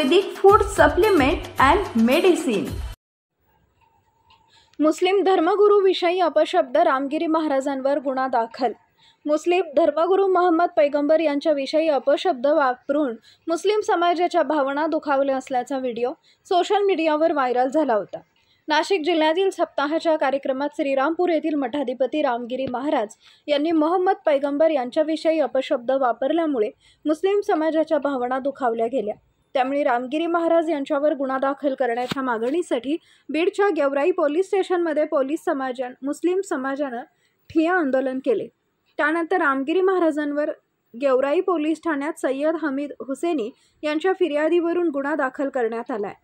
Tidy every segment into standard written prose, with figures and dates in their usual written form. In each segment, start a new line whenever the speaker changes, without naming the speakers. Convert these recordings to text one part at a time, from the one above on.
Ayurvedic food supplement and medicine.
मुस्लिम धर्मगुरूविषयी अपशब्द रामगिरी महाराजांवर गुन्हा दाखल। मुस्लिम धर्मगुरू मोहम्मद पैगंबर यांच्याविषयी अपशब्द वापरून मुस्लिम समाजाच्या भावना दुखावल्या असल्याचा व्हिडिओ सोशल मीडियावर व्हायरल झाला होता। नाशिक जिल्ह्यातील सप्ताहाच्या कार्यक्रमात श्रीरामपूर येथील मठाधिपती रामगिरी महाराज यांनी मोहम्मद पैगंबर यांच्याविषयी अपशब्द वापरल्यामुळे मुस्लिम समाजाच्या भावना दुखावल्या गेल्या। त्यामुळे रामगिरी महाराज यांच्यावर गुन्हा दाखल करण्याच्या मागणीसाठी बीडच्या गेवराई पोलीस स्टेशनमध्ये मुस्लिम समाजानं ठिय्या आंदोलन केले। त्यानंतर रामगिरी महाराजांवर गेवराई पोलीस ठाण्यात सय्यद हमीद हुसेनी यांच्या फिर्यादीवरून गुन्हा दाखल करण्यात आलाय।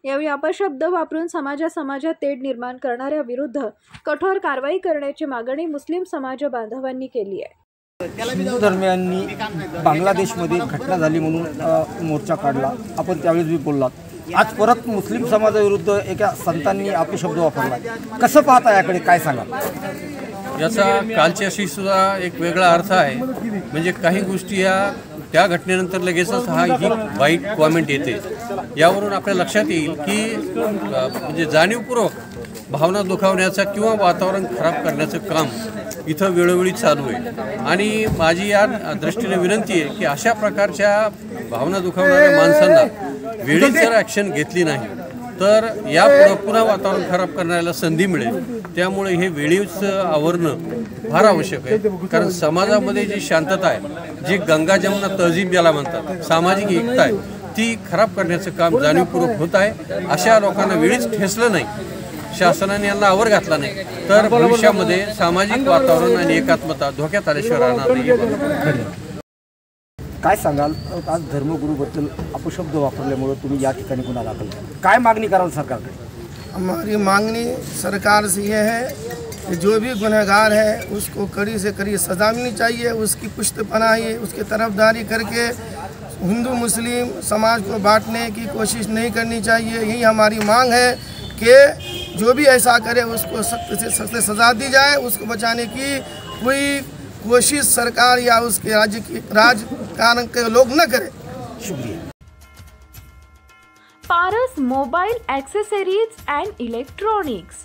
यावेळी अपशब्द वापरून समाजात तेढ निर्माण करणाऱ्या विरुद्ध कठोर कारवाई करण्याची मागणी मुस्लिम समाज बांधवांनी केली आहे।
हिंदू धर्मियांनी बांगलादेशमध्ये घटना झाली म्हणून मोर्चा काढला, आपण त्यावेळेस बी बोललात। आज परत मुस्लिम समाजाविरुद्ध एका संतांनी अपशब्द वापरला, कसं पाहता याकडे, काय सांगा?
याचा कालच्याशी सुद्धा एक वेगळा अर्थ आहे। म्हणजे काही गोष्टी या त्या घटनेनंतर लगेचच ही वाईट कॉमेंट येते। यावरून आपल्या लक्षात येईल की म्हणजे जाणीवपूर्वक भावना दुखावण्याचा किंवा वातावरण खराब करण्याचं काम इथं वेळोवेळी चालू आहे। आणि माझी या दृष्टीने विनंती आहे की अशा प्रकारच्या भावना दुखावणाऱ्या माणसांना वेळीच जर ॲक्शन घेतली नाही तर यापुढे पुन्हा वातावरण खराब करण्याला संधी मिळेल। त्यामुळे हे वेळीच आवरणं फार आवश्यक आहे। कारण समाजामध्ये जी शांतता आहे, जी गंगा जमुना तहजीब ज्याला म्हणतात, सामाजिक एकता आहे, ती खराब करण्याचं काम जाणीवपूर्वक होत आहे। अशा लोकांना वेळीच ठेचलं नाही, शासनाने यांना आवर घातला नाही तर भविष्यामध्ये सामाजिक वातावरण आणि एकात्मता धोक्यात आल्याशिवाय राहणार नाही।
काय सांगाल? आज धर्मगुरूबद्दल अपशब्द वापरल्यामुळे तुम्ही या ठिकाणी गुन्हा दाखल केला, काय मागणी कराल सरकारकडे?
हमारी मांगनी सरकार से ये है कि जो भी गुनहगार है उसको कड़ी से कड़ी सज़ा मिलनी चाहिए। उसकी पुष्ट पनाही, उसकी तरफदारी करके हिंदू मुस्लिम समाज को बांटने की कोशिश नहीं करनी चाहिए। यही हमारी मांग है कि जो भी ऐसा करे उसको सख्त से सख्त सज़ा दी जाए। उसको बचाने की कोई कोशिश सरकार या उसके राजकारण के लोग न करें।
शुक्रिया।
Paras mobile accessories and electronics,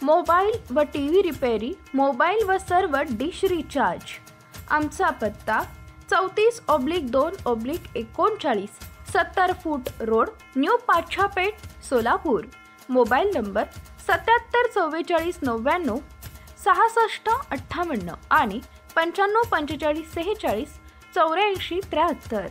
mobile व टीव्ही रिपेरी, मोबाईल व सर्व डिश रिचार्ज। आमचा पत्ता 34/2/39 70 फूट road, new Pachhapeth, Solapur. Mobile number 77 44 99 66 58 आणि 95 45 46 84 73।